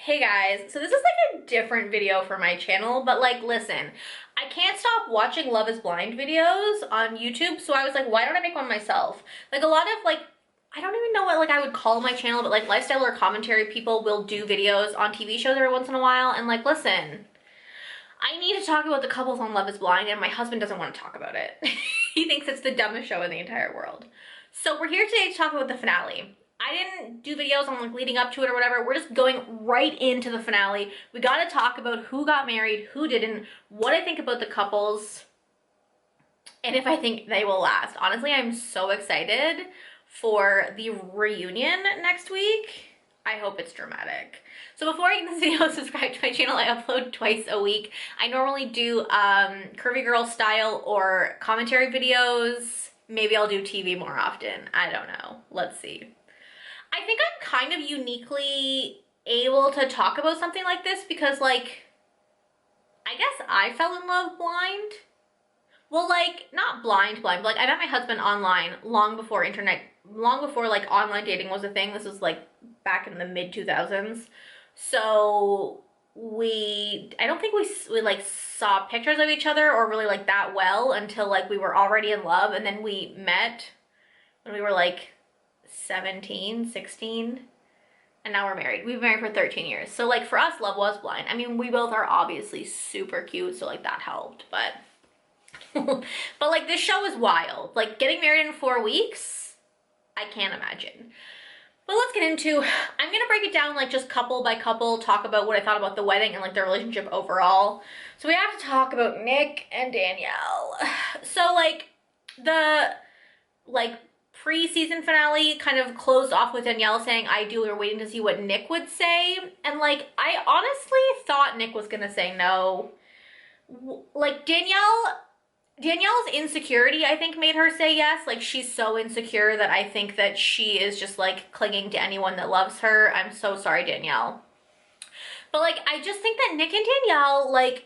Hey guys, so this is like a different video for my channel, but like listen, I can't stop watching Love is Blind videos on YouTube, so I was like, why don't I make one myself? Like a lot of like, I don't even know what like I would call my channel, but like lifestyle or commentary people will do videos on TV shows every once in a while, and like listen, I need to talk about the couples on Love is Blind, and my husband doesn't want to talk about it. He thinks it's the dumbest show in the entire world. So we're here today to talk about the finale. I didn't do videos on like leading up to it or whatever. We're just going right into the finale. We got to talk about who got married, who didn't, what I think about the couples, and if I think they will last. Honestly, I'm so excited for the reunion next week. I hope it's dramatic. So before I end this video, subscribe to my channel. I upload twice a week. I normally do curvy girl style or commentary videos. Maybe I'll do TV more often. I don't know. Let's see. I think I'm kind of uniquely able to talk about something like this because, like, I guess I fell in love blind. Well, like, not blind, but like, I met my husband online long before like online dating was a thing. This was like back in the mid 2000s. So I don't think we like saw pictures of each other or really like that well until like we were already in love, and then we met when we were like 17, 16, and now we're married. We've been married for 13 years. So like for us, love was blind. I mean, we both are obviously super cute, so like that helped, but but like this show is wild. Like getting married in 4 weeks, I can't imagine. But let's get into, I'm gonna break it down like just couple by couple, talk about what I thought about the wedding and like their relationship overall. So we have to talk about Nick and Danielle. So like the pre-season finale kind of closed off with Danielle saying I do. We were waiting to see what Nick would say, and like I honestly thought Nick was gonna say no. Like Danielle's insecurity, I think, made her say yes. Like she's so insecure that I think that she is just like clinging to anyone that loves her. I'm so sorry, Danielle. But like I just think that Nick and Danielle like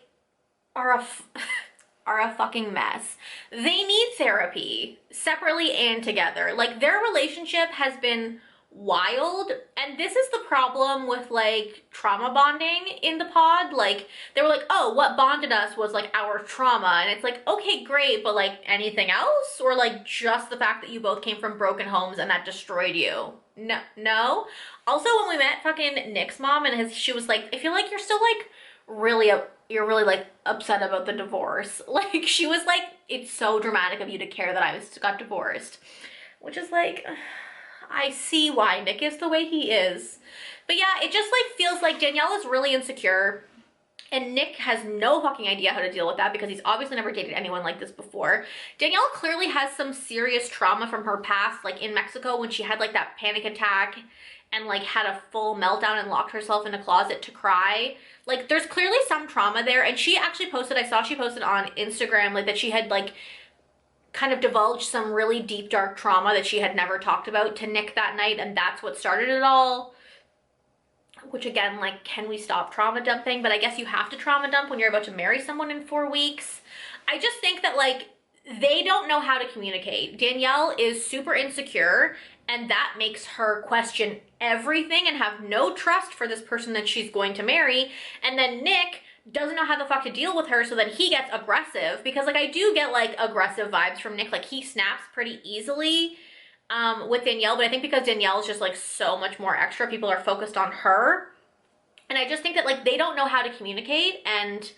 are a fucking mess. They need therapy separately and together. Like their relationship has been wild, and this is the problem with like trauma bonding in the pod. Like they were like, oh, what bonded us was like our trauma, and it's like, okay, great, but like anything else, or like just the fact that you both came from broken homes and that destroyed you? No. Also, when we met fucking Nick's mom, and she was like, I feel like you're still like you're really like upset about the divorce. Like she was like, it's so dramatic of you to care that I got divorced, which is like, I see why Nick is the way he is. But yeah, it just like feels like Danielle is really insecure, and Nick has no fucking idea how to deal with that because he's obviously never dated anyone like this before. Danielle clearly has some serious trauma from her past, like in Mexico when she had like that panic attack and like had a full meltdown and locked herself in a closet to cry. Like there's clearly some trauma there, and she actually posted, I saw she posted on Instagram like that she had like kind of divulged some really deep dark trauma that she had never talked about to Nick that night, and that's what started it all. Which again, like, can we stop trauma dumping? But I guess you have to trauma dump when you're about to marry someone in 4 weeks. I just think that like they don't know how to communicate. Danielle is super insecure, and that makes her question everything and have no trust for this person that she's going to marry. And then Nick doesn't know how the fuck to deal with her, so then he gets aggressive, because like I do get like aggressive vibes from Nick. Like he snaps pretty easily with Danielle, but I think because Danielle is just like so much more extra, people are focused on her. And I just think that like they don't know how to communicate. And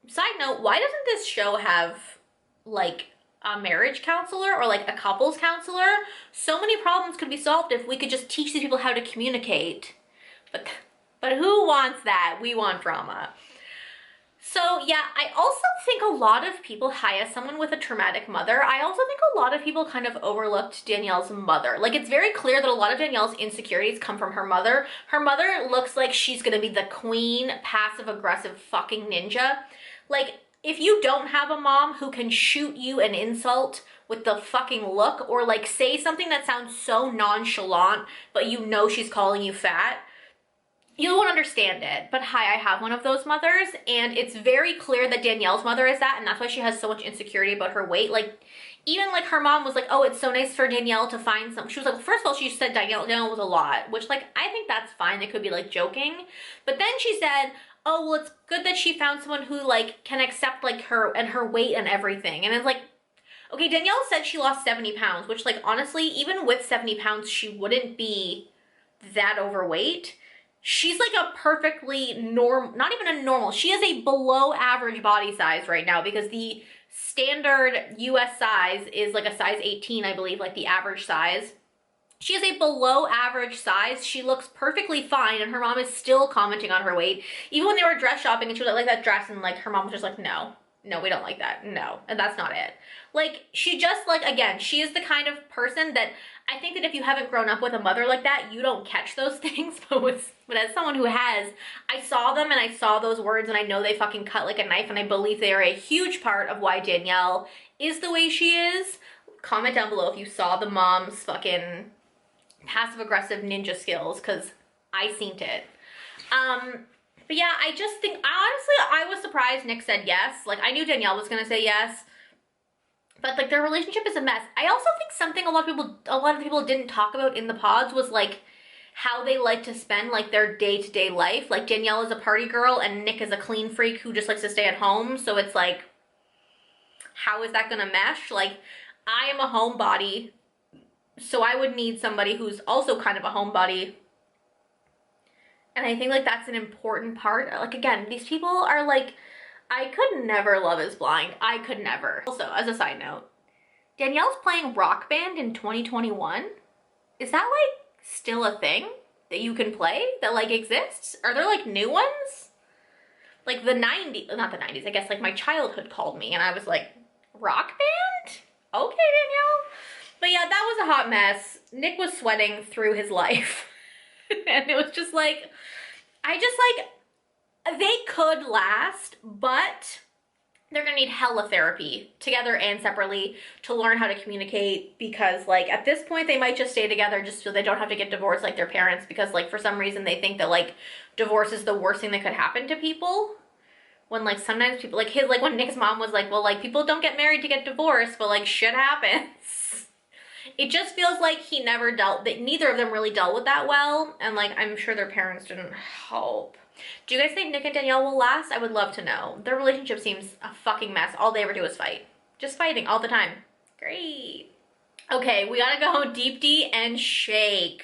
side note, why doesn't this show have like a marriage counselor or like a couples counselor? So many problems could be solved if we could just teach these people how to communicate. But who wants that? We want drama. So yeah, I also think a lot of people, as someone with a traumatic mother, I also think a lot of people kind of overlooked Danielle's mother. Like it's very clear that a lot of Danielle's insecurities come from her mother. Her mother looks like she's gonna be the queen, passive aggressive fucking ninja. Like if you don't have a mom who can shoot you an insult with the fucking look, or like say something that sounds so nonchalant, but you know she's calling you fat, you won't understand it, but hi, I have one of those mothers, and it's very clear that Danielle's mother is that, and that's why she has so much insecurity about her weight. Like, even like her mom was like, oh, it's so nice for Danielle to find some. She was like, first of all, she said Danielle was a lot, which like, I think that's fine. They could be like joking. But then she said, oh, well, it's good that she found someone who like can accept like her and her weight and everything. And it's like, okay, Danielle said she lost 70 pounds, which like, honestly, even with 70 pounds, she wouldn't be that overweight. She's like a perfectly not even a normal, she is a below average body size right now, because the standard US size is like a size 18, I believe, like the average size. She is a below average size. She looks perfectly fine, and her mom is still commenting on her weight. Even when they were dress shopping and she was like that dress, and like her mom was just like, no, we don't like that. No, and that's not it. Like, she just like, again, she is the kind of person that I think that if you haven't grown up with a mother like that, you don't catch those things. But as someone who has, I saw them and I saw those words, and I know they fucking cut like a knife, and I believe they are a huge part of why Danielle is the way she is. Comment down below if you saw the mom's fucking passive-aggressive ninja skills, because I seen it. But yeah, I just think, honestly, I was surprised Nick said yes. Like, I knew Danielle was gonna say yes, but like, their relationship is a mess. I also think something a lot of people didn't talk about in the pods was like how they like to spend like their day-to-day life. Like, Danielle is a party girl and Nick is a clean freak who just likes to stay at home. So it's like, how is that gonna mesh? Like, I am a homebody, so I would need somebody who's also kind of a homebody. And I think like that's an important part. Like, again, these people are like, I could never Love is Blind. I could never. Also, as a side note, Danielle's playing Rock Band in 2021. Is that like still a thing that you can play that like exists? Are there like new ones? Like the 90s, not the 90s, I guess like my childhood called me and I was like, Rock Band? Okay, Danielle. But yeah, that was a hot mess. Nick was sweating through his life. And it was just like, they could last, but they're gonna need hella therapy together and separately to learn how to communicate, because like at this point they might just stay together just so they don't have to get divorced like their parents, because like for some reason they think that like divorce is the worst thing that could happen to people. When like sometimes people like when Nick's mom was like, well, like people don't get married to get divorced, but like shit happens. It just feels like neither of them really dealt with that well, and like I'm sure their parents didn't help. Do you guys think Nick and Danielle will last? I would love to know. Their relationship seems a fucking mess. All they ever do is fight. Just fighting all the time. Great. Okay, we gotta go Deep D and Shake.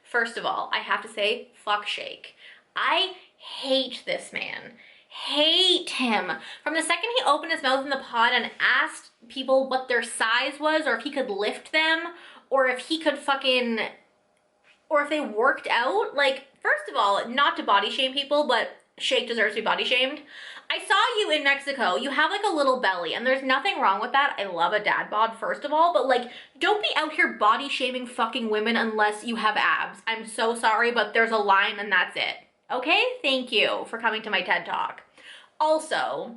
First of all, I have to say, fuck Shake. I hate this man. Hate him. From the second he opened his mouth in the pod and asked people what their size was, or if he could lift them, or if he could fucking, or if they worked out. Like, first of all, not to body shame people, but Shake deserves to be body shamed. I saw you in Mexico. You have like a little belly, and there's nothing wrong with that. I love a dad bod, first of all, but like, don't be out here body shaming fucking women unless you have abs. I'm so sorry, but there's a line and that's it. Okay? Thank you for coming to my TED Talk. Also,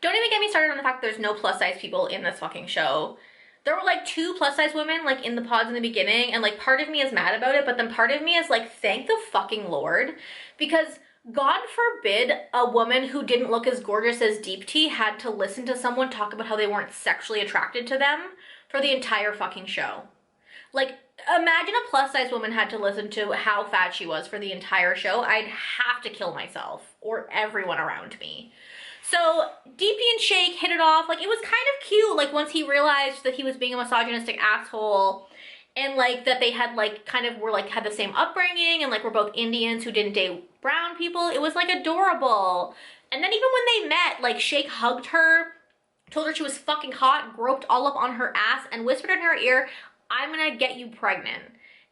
don't even get me started on the fact that there's no plus size people in this fucking show. There were like 2 plus size women like in the pods in the beginning, and like part of me is mad about it, but then part of me is like, thank the fucking Lord, because God forbid a woman who didn't look as gorgeous as Deep T had to listen to someone talk about how they weren't sexually attracted to them for the entire fucking show. Like, imagine a plus size woman had to listen to how fat she was for the entire show. I'd have to kill myself or everyone around me. So DP and Shake hit it off. Like, it was kind of cute. Like, once he realized that he was being a misogynistic asshole, and like that they had like kind of were like had the same upbringing, and like were both Indians who didn't date brown people. It was like adorable. And then even when they met, like Shake hugged her, told her she was fucking hot, groped all up on her ass, and whispered in her ear, I'm gonna get you pregnant.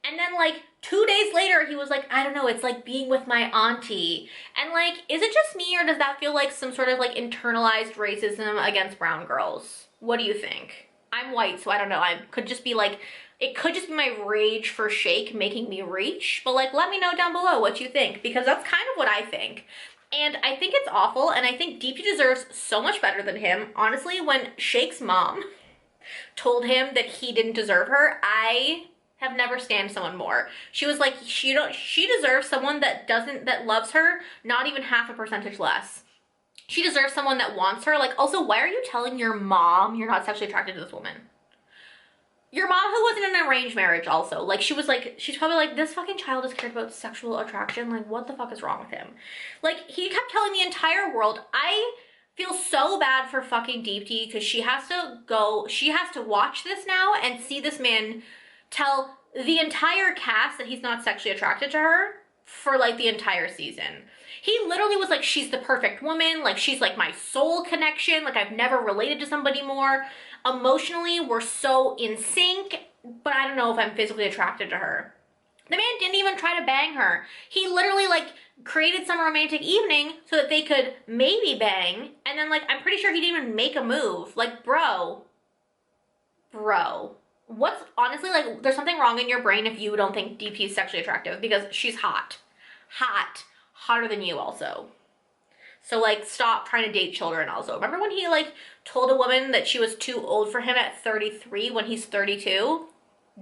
And then like 2 days later, he was like, I don't know, it's like being with my auntie. And like, is it just me, or does that feel like some sort of like internalized racism against brown girls? What do you think? I'm white, so I don't know. I could just be like, it could just be my rage for Shake making me reach. But like, let me know down below what you think, because that's kind of what I think. And I think it's awful, and I think DP deserves so much better than him. Honestly, when Shake's mom told him that he didn't deserve her, I have never stand someone more. She was like, she deserves someone that loves her, not even half a percentage less. She deserves someone that wants her. Like, also, why are you telling your mom you're not sexually attracted to this woman? Your mom who was in an arranged marriage also. Like, she's probably like, this fucking child is cared about sexual attraction. Like, what the fuck is wrong with him? Like, he kept telling the entire world, I feel so bad for fucking Deepti because she has to watch this now and see this man tell the entire cast that he's not sexually attracted to her for like the entire season. He literally was like, she's the perfect woman. Like, she's like my soul connection. Like, I've never related to somebody more. Emotionally, we're so in sync, but I don't know if I'm physically attracted to her. The man didn't even try to bang her. He literally like created some romantic evening so that they could maybe bang. And then like, I'm pretty sure he didn't even make a move. Like, bro, what's honestly like, there's something wrong in your brain if you don't think DP is sexually attractive because she's hotter than you also. So like, stop trying to date children also. Remember when he like told a woman that she was too old for him at 33 when he's 32?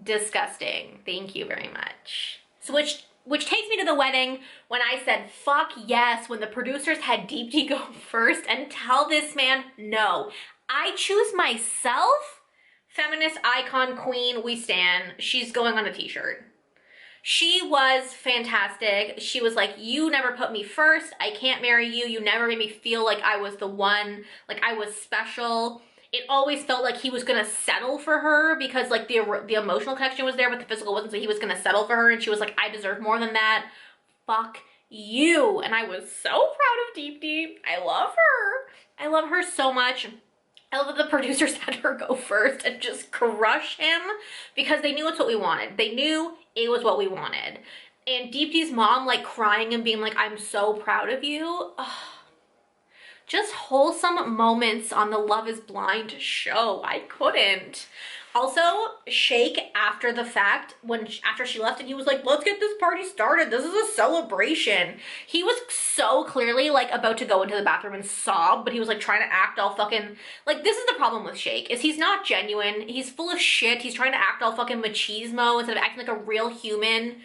Disgusting. Thank you very much. So which takes me to the wedding when I said, fuck yes, when the producers had Deepti go first and tell this man, no, I choose myself. Feminist icon queen, we stan. She's going on a t-shirt. She was fantastic. She was like, you never put me first. I can't marry you. You never made me feel like I was the one, like I was special. It always felt like he was gonna settle for her because like the emotional connection was there, but the physical wasn't, so he was gonna settle for her, and she was like, I deserve more than that. Fuck you. And I was so proud of Deepti. I love her. I love her so much. I love that the producers had her go first and just crush him because they knew it's what we wanted. They knew it was what we wanted. And Deepti's mom like crying and being like, I'm so proud of you. Ugh. Just wholesome moments on the Love is Blind show. I couldn't. Also, Shake after the fact, after she left and he was like, let's get this party started. This is a celebration. He was so clearly like about to go into the bathroom and sob, but he was like trying to act all fucking, like this is the problem with Shake, is he's not genuine. He's full of shit. He's trying to act all fucking machismo instead of acting like a real human.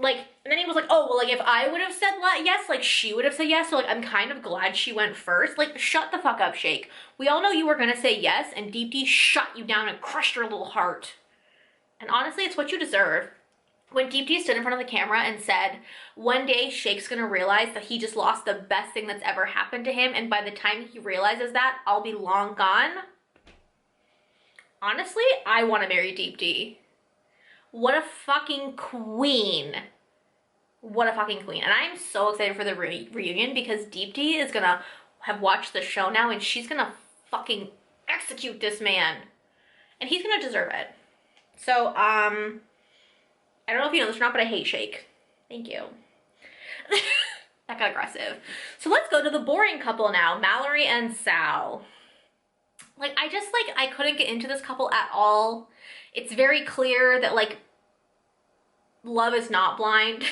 Like, and then he was like, oh, well, like, if I would have said yes, like, she would have said yes, so, like, I'm kind of glad she went first. Like, shut the fuck up, Shake. We all know you were gonna say yes, and Deepti shut you down and crushed your little heart. And honestly, it's what you deserve. When Deepti stood in front of the camera and said, one day Shake's gonna realize that he just lost the best thing that's ever happened to him, and by the time he realizes that, I'll be long gone. Honestly, I want to marry Deepti. What a fucking queen. What a fucking queen. And I'm so excited for the reunion because Deepti is gonna have watched the show now and she's gonna fucking execute this man. And he's gonna deserve it. So, I don't know if you know this or not, but I hate Shake. Thank you. That got aggressive. So let's go to the boring couple now, Mallory and Sal. Like, I couldn't get into this couple at all. It's very clear that, like, love is not blind.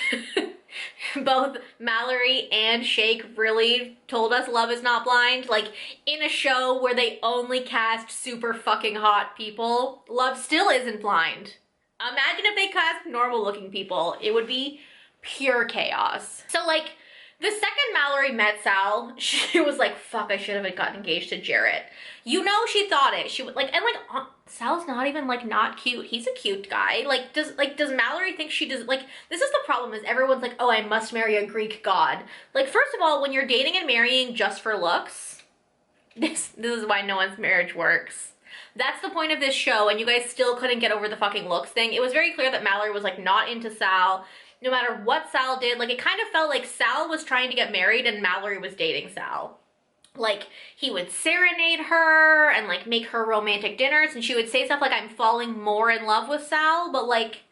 Both Mallory and Shake really told us love is not blind. Like, in a show where they only cast super fucking hot people, love still isn't blind. Imagine if they cast normal looking people. It would be pure chaos. So, like, the second Mallory met Sal, she was like, fuck, I should have gotten engaged to Jarrett. You know she thought it. She would, like, and like, Sal's not even, like, not cute. He's a cute guy. Like, does Mallory think she does, like, this is the problem, is everyone's like, oh, I must marry a Greek god. Like, first of all, when you're dating and marrying just for looks, this is why no one's marriage works. That's the point of this show, and you guys still couldn't get over the fucking looks thing. It was very clear that Mallory was, like, not into Sal. No matter what Sal did, like, it kind of felt like Sal was trying to get married and Mallory was dating Sal. Like, he would serenade her and, like, make her romantic dinners, and she would say stuff like, I'm falling more in love with Sal, but, like,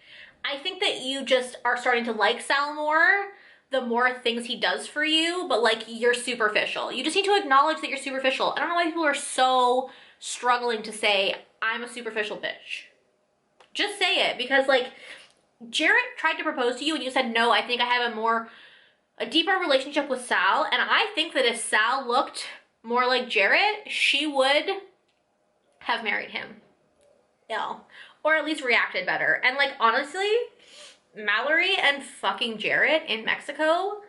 I think that you just are starting to like Sal more the more things he does for you, but, like, you're superficial. You just need to acknowledge that you're superficial. I don't know why people are so struggling to say, I'm a superficial bitch. Just say it, because, like, Jarrett tried to propose to you and you said, no, I think I have a deeper relationship with Sal, and I think that if Sal looked more like Jarrett, she would have married him. Yeah. or at least reacted better. And like, honestly, Mallory and fucking Jarrett in Mexico,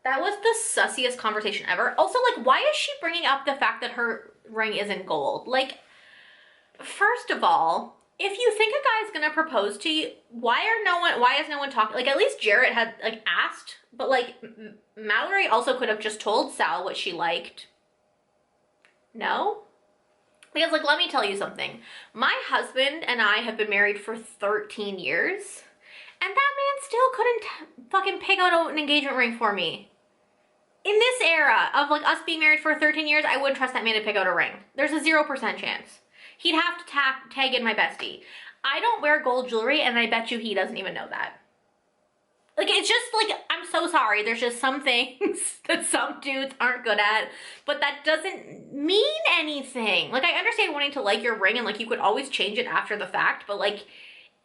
that was the sussiest conversation ever. Also, like, why is she bringing up the fact that her ring isn't gold? Like, first of all, if you think a guy's gonna propose to you, why is no one talking? Like, at least Jarrett had like asked, but like Mallory also could have just told Sal what she liked. No? Because like, let me tell you something. My husband and I have been married for 13 years, and that man still couldn't fucking pick out an engagement ring for me. In this era of like us being married for 13 years, I wouldn't trust that man to pick out a ring. There's a 0% chance. He'd have to tag in my bestie. I don't wear gold jewelry, and I bet you he doesn't even know that. Like, it's just like, I'm so sorry. There's just some things that some dudes aren't good at, but that doesn't mean anything. Like, I understand wanting to like your ring, and like you could always change it after the fact, but like,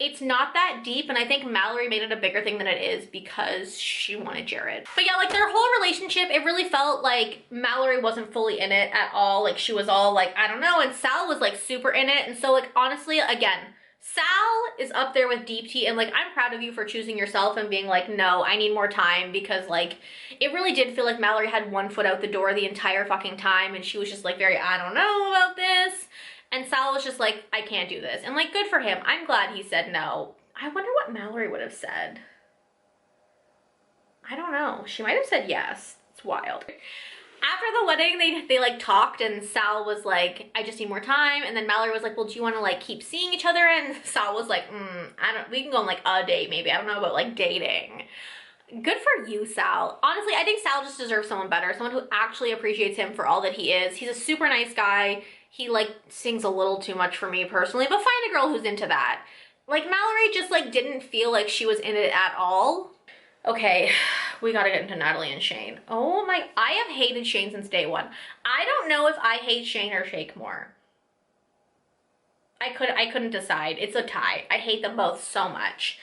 it's not that deep, and I think Mallory made it a bigger thing than it is because she wanted Jared. But yeah, like their whole relationship, it really felt like Mallory wasn't fully in it at all. Like she was all like, I don't know, and Sal was like super in it. And so like, honestly, again, Sal is up there with Deep Tea, and like, I'm proud of you for choosing yourself and being like, no, I need more time, because like, it really did feel like Mallory had one foot out the door the entire fucking time, and she was just like very, I don't know about this. And Sal was just like, I can't do this. And like, good for him. I'm glad he said no. I wonder what Mallory would have said. I don't know. She might have said yes. It's wild. After the wedding, they like talked, and Sal was like, I just need more time. And then Mallory was like, well, do you want to like keep seeing each other? And Sal was like, we can go on like a date maybe. I don't know about like dating. Good for you, Sal. Honestly, I think Sal just deserves someone better. Someone who actually appreciates him for all that he is. He's a super nice guy. He like sings a little too much for me personally, but find a girl who's into that. Like Mallory just like didn't feel like she was in it at all. Okay, we gotta get into Natalie and Shane. Oh my, I have hated Shane since day one. I don't know if I hate Shane or Shake more. I couldn't decide. It's a tie. I hate them both so much.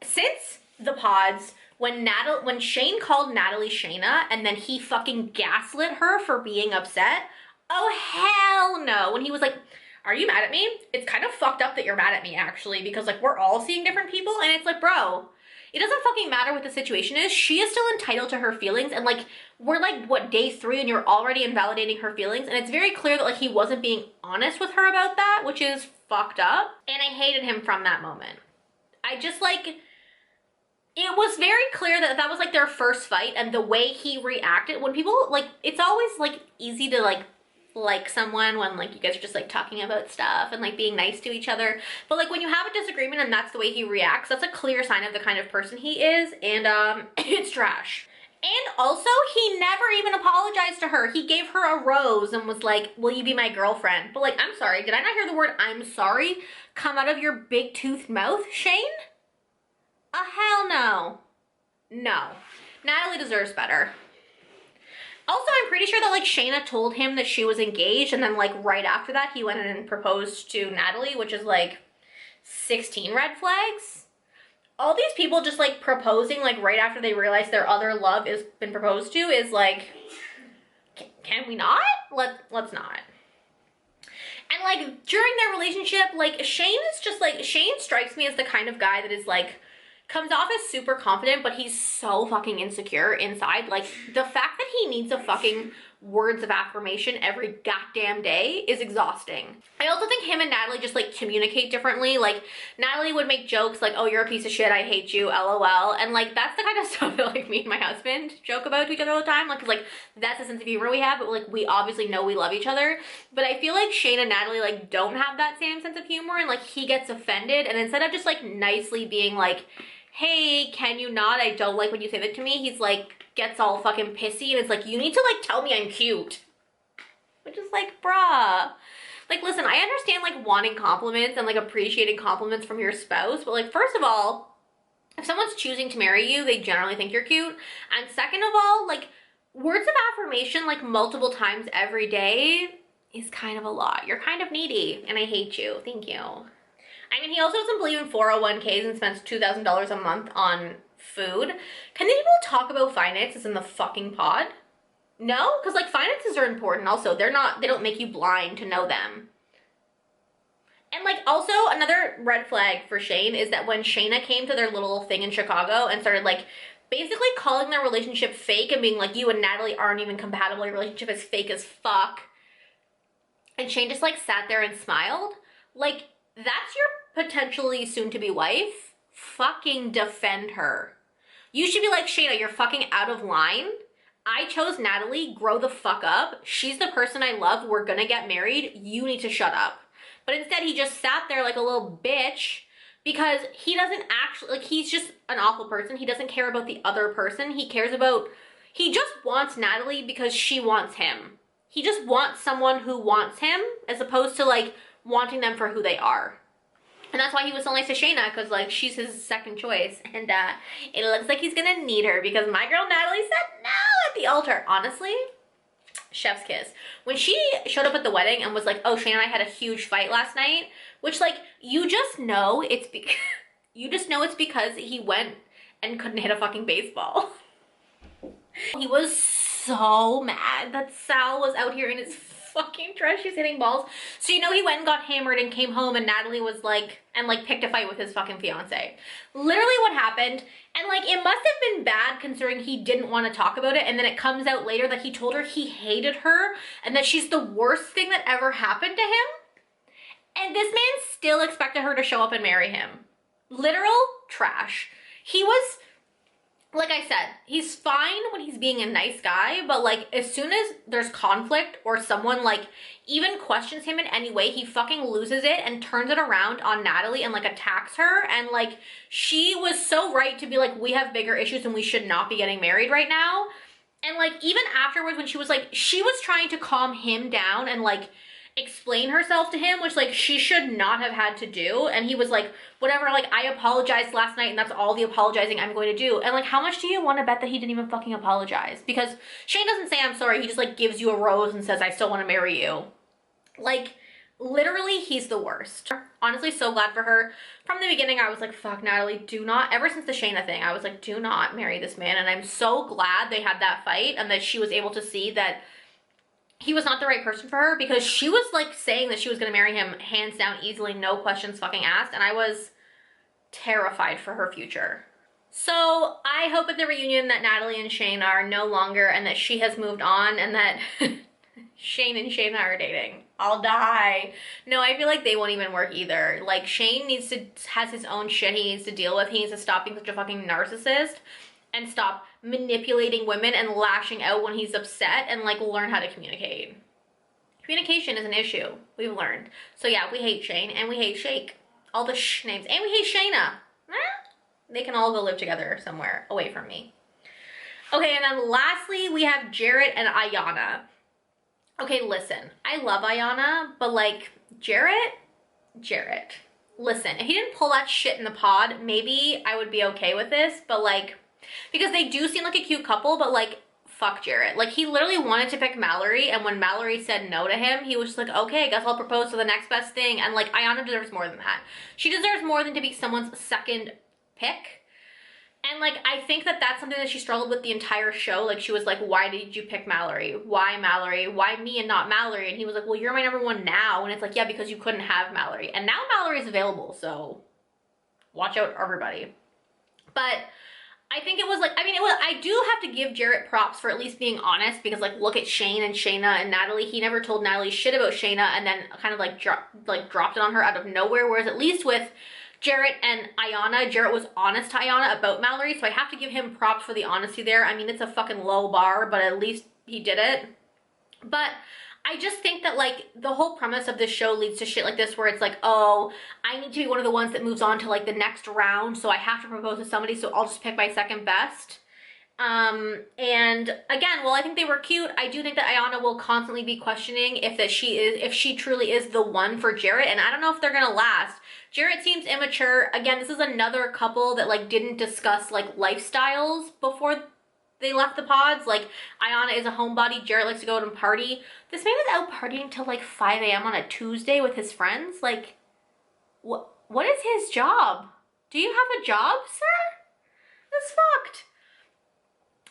Since the pods, when Shane called Natalie Shayna and then he fucking gaslit her for being upset, oh hell no. When he was like, are you mad at me? It's kind of fucked up that you're mad at me actually, because like we're all seeing different people, and it's like, bro, it doesn't fucking matter what the situation is. She is still entitled to her feelings, and like we're like what, day 3, and you're already invalidating her feelings, and it's very clear that like he wasn't being honest with her about that, which is fucked up. And I hated him from that moment. I just like, it was very clear that that was like their first fight, and the way he reacted when people like, it's always like easy to like someone when like you guys are just like talking about stuff and like being nice to each other, but like when you have a disagreement and that's the way he reacts, that's a clear sign of the kind of person he is, and it's trash. And also, he never even apologized to her. He gave her a rose and was like, will you be my girlfriend? But like, I'm sorry, did I not hear the word I'm sorry come out of your big toothed mouth, Shane? Hell no. No. Natalie deserves better. Also, I'm pretty sure that like Shayna told him that she was engaged, and then like right after that he went in and proposed to Natalie, which is like 16 red flags. All these people just like proposing like right after they realize their other love has been proposed to is like, can we not? Let's not. And like during their relationship, like Shane is just like, Shane strikes me as the kind of guy that is like, comes off as super confident, but he's so fucking insecure inside. Like the fact that he needs a fucking words of affirmation every goddamn day is exhausting. I also think him and Natalie just like communicate differently. Like Natalie would make jokes like, oh, you're a piece of shit, I hate you, LOL. And like, that's the kind of stuff that like me and my husband joke about to each other all the time. Like, 'cause, like that's the sense of humor we have, but like we obviously know we love each other. But I feel like Shane and Natalie like don't have that same sense of humor, and like he gets offended, and instead of just like nicely being like, hey, can you not? I don't like when you say that to me. He's like, gets all fucking pissy, and it's like, you need to like tell me I'm cute. Which is like, bruh. Like, listen, I understand like wanting compliments and like appreciating compliments from your spouse, but like, first of all, if someone's choosing to marry you, they generally think you're cute. And second of all, like words of affirmation like multiple times every day is kind of a lot. You're kind of needy, and I hate you. Thank you. I mean, he also doesn't believe in 401ks and spends $2,000 a month on food. Can these people talk about finances in the fucking pod? No? Because like finances are important also. They don't make you blind to know them. And like also another red flag for Shane is that when Shayna came to their little thing in Chicago and started like basically calling their relationship fake and being like, you and Natalie aren't even compatible, your relationship is fake as fuck. And Shane just like sat there and smiled. Like, that's your potentially soon-to-be wife. Fucking defend her. You should be like, Shayna, you're fucking out of line. I chose Natalie, grow the fuck up. She's the person I love, we're gonna get married, you need to shut up. But instead he just sat there like a little bitch because he doesn't actually, like, he's just an awful person. He doesn't care about the other person. He just wants Natalie because she wants him. He just wants someone who wants him as opposed to like wanting them for who they are. And that's why he was so nice to Shayna, because like she's his second choice. And it looks like he's gonna need her because my girl Natalie said no at the altar. Honestly, chef's kiss. When she showed up at the wedding and was like, oh, Shane and I had a huge fight last night, which like you just know it's because he went and couldn't hit a fucking baseball. He was so mad that Sal was out here in his fucking dress. She's hitting balls. So you know he went and got hammered and came home and Natalie was like, and like picked a fight with his fucking fiance. Literally what happened. And like it must have been bad considering he didn't want to talk about it, and then it comes out later that he told her he hated her and that she's the worst thing that ever happened to him. And this man still expected her to show up and marry him. Literal trash. He was, like I said, he's fine when he's being a nice guy, but like as soon as there's conflict or someone like even questions him in any way, he fucking loses it and turns it around on Natalie and like attacks her. And like she was so right to be like, we have bigger issues and we should not be getting married right now. And like even afterwards when she was trying to calm him down and like explain herself to him, which like she should not have had to do. And he was like, whatever, like I apologized last night and that's all the apologizing I'm going to do. And like how much do you want to bet that he didn't even fucking apologize? Because Shane doesn't say I'm sorry, he just like gives you a rose and says I still want to marry you. Like literally he's the worst. Honestly, so glad for her. From the beginning I was like, fuck Natalie, do not, ever since the Shayna thing I was like, do not marry this man. And I'm so glad they had that fight and that she was able to see that he was not the right person for her, because she was like saying that she was going to marry him hands down, easily, no questions fucking asked, and I was terrified for her future. So I hope at the reunion that Natalie and Shane are no longer, and that she has moved on, and that Shane and Shayna are dating. I'll die. No, I feel like they won't even work either. Like Shane has his own shit he needs to deal with. He needs to stop being such a fucking narcissist and stop manipulating women and lashing out when he's upset, and like learn how to communicate. Communication is an issue, we've learned. So yeah, we hate Shane and we hate Shake. All the names. And we hate Shayna. They can all go live together somewhere away from me. Okay, and then lastly, we have Jarrett and Ayanna. Okay, listen, I love Ayanna, but like Jarrett, listen, if he didn't pull that shit in the pod, maybe I would be okay with this, but like, because they do seem like a cute couple, but like, fuck Jarrett. Like, he literally wanted to pick Mallory, and when Mallory said no to him, he was just like, okay, I guess I'll propose to the next best thing. And like, Ayanna deserves more than that. She deserves more than to be someone's second pick. And like, I think that that's something that she struggled with the entire show. Like, she was like, why did you pick Mallory? Why Mallory? Why me and not Mallory? And he was like, well, you're my number one now. And it's like, yeah, because you couldn't have Mallory. And now Mallory's available, so watch out, everybody. But I think it was like, I mean, I do have to give Jarrett props for at least being honest, because like, look at Shane and Shayna and Natalie. He never told Natalie shit about Shayna and then kind of like dropped it on her out of nowhere. Whereas at least with Jarrett and Ayanna, Jarrett was honest to Ayanna about Mallory. So I have to give him props for the honesty there. I mean, it's a fucking low bar, but at least he did it. But I just think that like the whole premise of this show leads to shit like this, where it's like, oh, I need to be one of the ones that moves on to like the next round, so I have to propose to somebody, so I'll just pick my second best. And again, while I think they were cute, I do think that Ayanna will constantly be questioning if she truly is the one for Jarrett, and I don't know if they're gonna last. Jarrett seems immature. Again, this is another couple that like didn't discuss like lifestyles before they left the pods. Like, Ayanna is a homebody, Jarrett likes to go out and party. This man is out partying till like 5 a.m. on a Tuesday with his friends. Like, what is his job? Do you have a job, sir? That's fucked.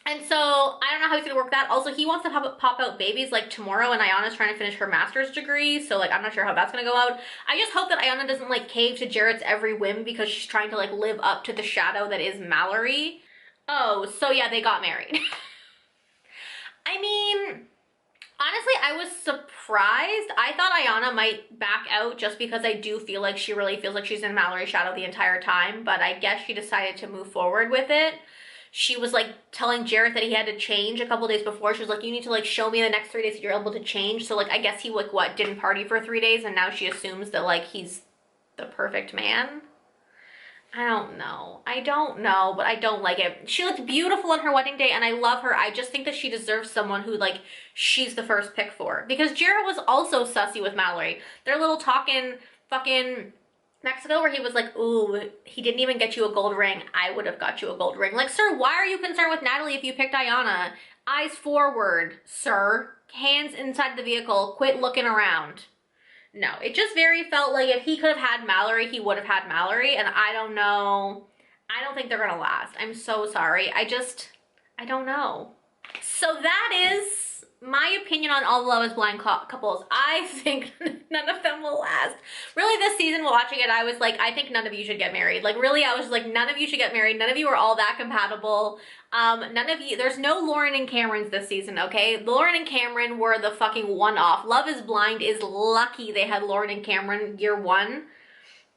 And so I don't know how he's gonna work that. Also, he wants to pop out babies like tomorrow, and Ayanna's trying to finish her master's degree. So like, I'm not sure how that's gonna go out. I just hope that Ayanna doesn't like cave to Jarrett's every whim because she's trying to like live up to the shadow that is Mallory. Oh, so yeah, they got married. I mean, honestly, I was surprised. I thought Ayanna might back out just because I do feel like she really feels like she's in Mallory's shadow the entire time, but I guess she decided to move forward with it. She was like telling Jarrett that he had to change a couple days before. She was like, you need to like show me the next 3 days that you're able to change. So like, I guess he like what, didn't party for 3 days, and now she assumes that like he's the perfect man. I don't know. I don't know, but I don't like it. She looked beautiful on her wedding day, and I love her. I just think that she deserves someone who, like, she's the first pick for. Because Jarrett was also sussy with Mallory. Their little talking fucking Mexico where he was like, ooh, he didn't even get you a gold ring. I would have got you a gold ring. Like, sir, why are you concerned with Natalie if you picked Ayanna? Eyes forward, sir. Hands inside the vehicle. Quit looking around. No, it just very felt like if he could have had Mallory, he would have had Mallory, and I don't know. I don't think they're gonna last. I'm so sorry. I don't know. So that is my opinion on all the Love is Blind couples. I think none of them will last. Really, this season, watching it, I was like, I think none of you should get married. Like, really, I was like, none of you should get married. None of you are all that compatible. None of you, there's no Lauren and Camerons this season, okay? Lauren and Cameron were the fucking one-off. Love is Blind is lucky they had Lauren and Cameron year one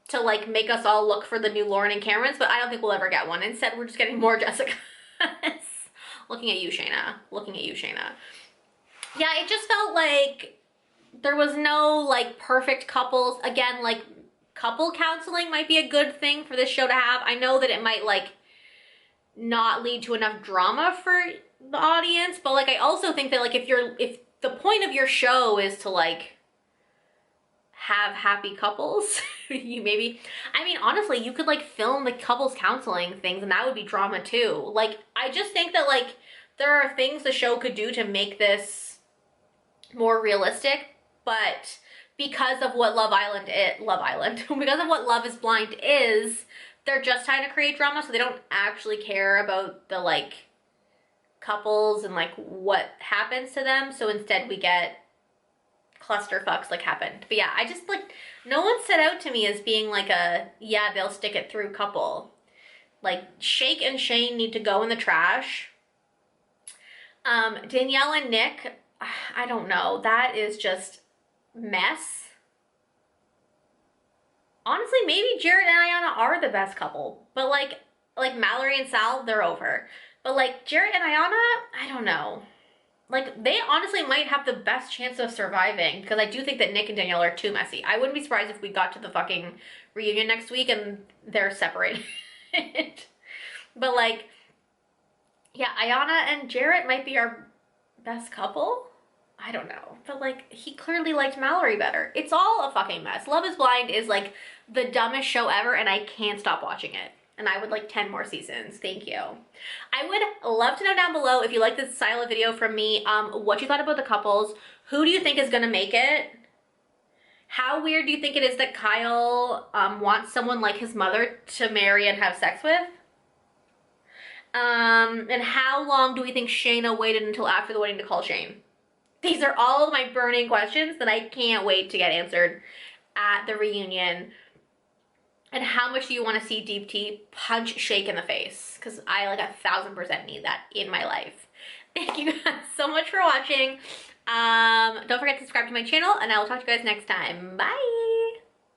to, like, make us all look for the new Lauren and Camerons, but I don't think we'll ever get one. Instead, we're just getting more Jessica. Looking at you, Shayna. Looking at you, Shayna. Yeah, it just felt like there was no, like, perfect couples. Again, like, couple counseling might be a good thing for this show to have. I know that it might, like, not lead to enough drama for the audience, but, like, I also think that, like, if the point of your show is to, like, have happy couples, you maybe, I mean, honestly, you could, like, film the couples counseling things, and that would be drama, too. Like, I just think that, like, there are things the show could do to make this more realistic, but because of what because of what Love is Blind is, they're just trying to create drama, so they don't actually care about the, like, couples and, like, what happens to them, so instead we get clusterfucks like happened. But yeah, I just, like, no one set out to me as being, like, a, yeah, they'll stick it through couple. Like, Shake and Shane need to go in the trash. Danielle and Nick, I don't know. That is just mess. Honestly, maybe Jarrett and Ayanna are the best couple. But like Mallory and Sal, they're over. But like Jarrett and Ayanna, I don't know. Like, they honestly might have the best chance of surviving, because I do think that Nick and Danielle are too messy. I wouldn't be surprised if we got to the fucking reunion next week and they're separated. But like, yeah, Ayanna and Jarrett might be our best couple? I don't know. But like, he clearly liked Mallory better. It's all a fucking mess. Love is Blind is like the dumbest show ever, and I can't stop watching it. And I would like 10 more seasons. Thank you. I would love to know down below, if you like this style of video from me, what you thought about the couples. Who do you think is gonna make it? How weird do you think it is that Kyle wants someone like his mother to marry and have sex with? And how long do we think Shayna waited until after the wedding to call Shane? These are all of my burning questions that I can't wait to get answered at the reunion. And how much do you want to see Deep T punch Shake in the face? Because I like 1000% need that in my life. Thank you guys so much for watching. Don't forget to subscribe to my channel, and I will talk to you guys next time. Bye!